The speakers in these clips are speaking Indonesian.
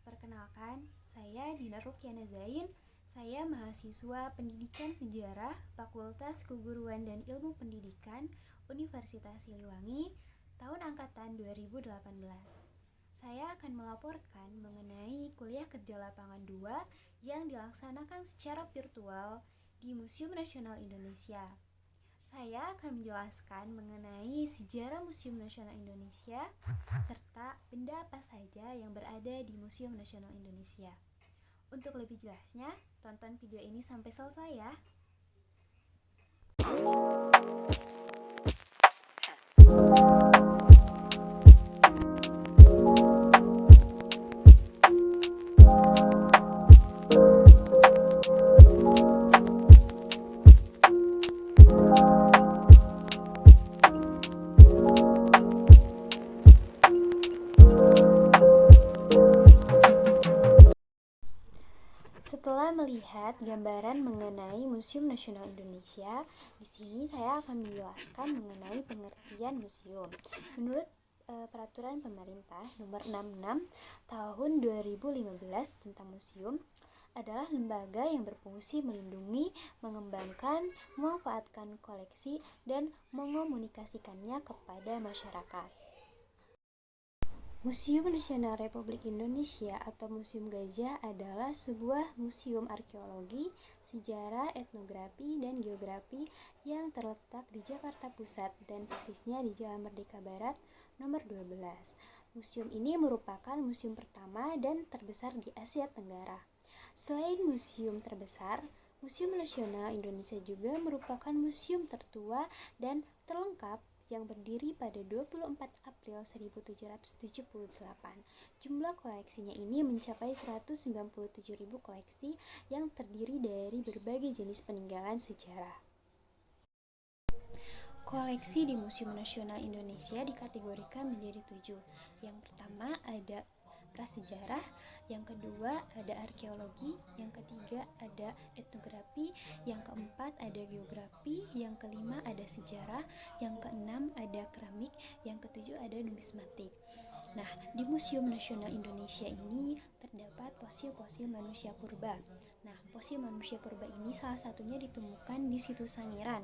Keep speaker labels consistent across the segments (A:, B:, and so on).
A: Perkenalkan, saya Dina Rukyana Zain. Saya mahasiswa Pendidikan Sejarah Fakultas Keguruan dan Ilmu Pendidikan Universitas Siliwangi tahun angkatan 2018. Saya akan melaporkan mengenai kuliah kerja lapangan 2 yang dilaksanakan secara virtual di Museum Nasional Indonesia. Saya akan menjelaskan mengenai sejarah Museum Nasional Indonesia serta benda apa saja yang berada di Museum Nasional Indonesia. Untuk lebih jelasnya, tonton video ini sampai selesai ya. Setelah melihat gambaran mengenai Museum Nasional Indonesia, di sini saya akan menjelaskan mengenai pengertian museum. Menurut Peraturan Pemerintah Nomor 66 Tahun 2015 tentang museum, adalah lembaga yang berfungsi melindungi, mengembangkan, memanfaatkan koleksi, dan mengomunikasikannya kepada masyarakat. Museum Nasional Republik Indonesia atau Museum Gajah adalah sebuah museum arkeologi, sejarah, etnografi, dan geografi yang terletak di Jakarta Pusat dan persisnya di Jalan Merdeka Barat nomor 12. Museum ini merupakan museum pertama dan terbesar di Asia Tenggara. Selain museum terbesar, Museum Nasional Indonesia juga merupakan museum tertua dan terlengkap yang berdiri pada 24 April 1778. Jumlah koleksinya ini mencapai 197.000 koleksi yang terdiri dari berbagai jenis peninggalan sejarah. Koleksi di Museum Nasional Indonesia dikategorikan menjadi 7. Yang pertama ada prasejarah, yang kedua ada arkeologi, yang ketiga ada etnografi, yang keempat ada geografi, yang kelima ada sejarah, yang keenam ada keramik, yang ketujuh ada numismatik. Nah, di Museum Nasional Indonesia ini terdapat fosil-fosil manusia purba. Nah, fosil manusia purba ini salah satunya ditemukan di situs Sangiran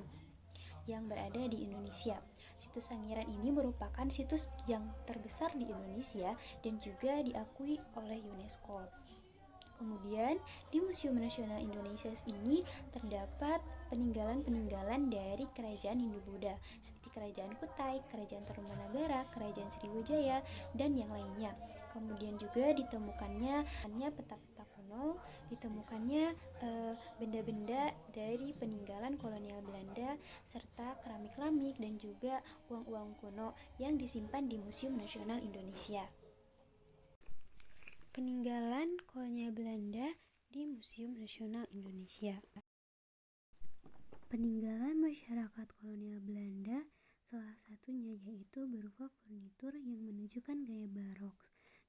A: yang berada di Indonesia. Situs Sangiran ini merupakan situs yang terbesar di Indonesia dan juga diakui oleh UNESCO. Kemudian, di Museum Nasional Indonesia ini terdapat peninggalan-peninggalan dari kerajaan Hindu-Buddha seperti Kerajaan Kutai, Kerajaan Tarumanagara, Kerajaan Sriwijaya, dan yang lainnya. Kemudian juga ditemukannya peta-peta kuno, ditemukannya benda-benda dari peninggalan kolonial Belanda serta keramik-keramik dan juga uang-uang kuno yang disimpan di Museum Nasional Indonesia. Peninggalan kolonial Belanda di Museum Nasional Indonesia. Peninggalan masyarakat kolonial Belanda salah satunya yaitu berupa furnitur yang menunjukkan gaya barok,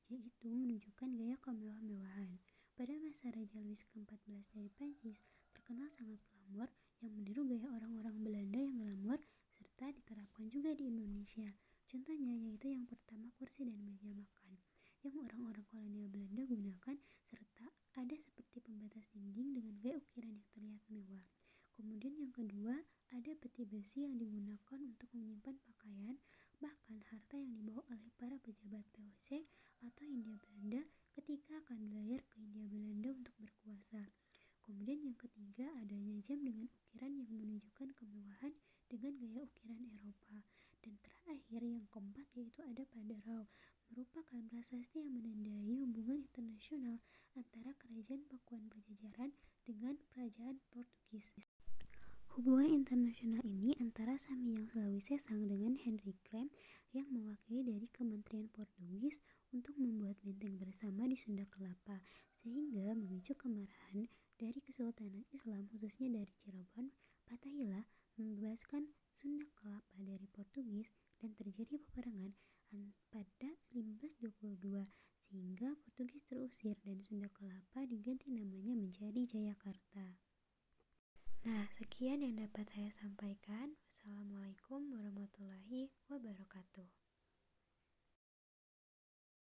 A: yaitu menunjukkan gaya kemewah-mewahan. Pada masa Raja Louis ke-14 dari Prancis terkenal sangat glamor yang meniru gaya orang-orang Belanda yang glamor serta diterapkan juga di Indonesia. Contohnya yaitu yang pertama kursi dan meja makan yang orang-orang kolonial Belanda gunakan serta ada seperti pembatas dinding dengan gaya ukiran yang terlihat mewah. Kemudian yang kedua, ada peti besi yang digunakan untuk menyimpan pakaian, bahkan harta yang dibawa oleh para pejabat VOC atau Hindia Belanda ketika akan berlayar ke Hindia Belanda untuk berkuasa. Kemudian yang ketiga, adanya jam dengan ukiran yang menunjukkan kemewahan dengan gaya ukiran Eropa. Dan terakhir yang keempat yaitu ada Padarau, merupakan prasasti yang menandai hubungan internasional antara Kerajaan Pakuan Pajajaran dengan Kerajaan Portugis. Hubungan internasional ini antara Samiyang Selawi Sesang dengan Henry Clem yang mewakili dari Kementerian Portugis untuk membuat benteng bersama di Sunda Kelapa, sehingga memicu kemarahan dari Kesultanan Islam khususnya dari Cirebon, Fatahillah membebaskan Sunda Kelapa dari Portugis dan terjadi peperangan pada 1522 sehingga Portugis terusir dan Sunda Kelapa diganti namanya menjadi Jayakarta. Nah, sekian yang dapat saya sampaikan. Wassalamualaikum warahmatullahi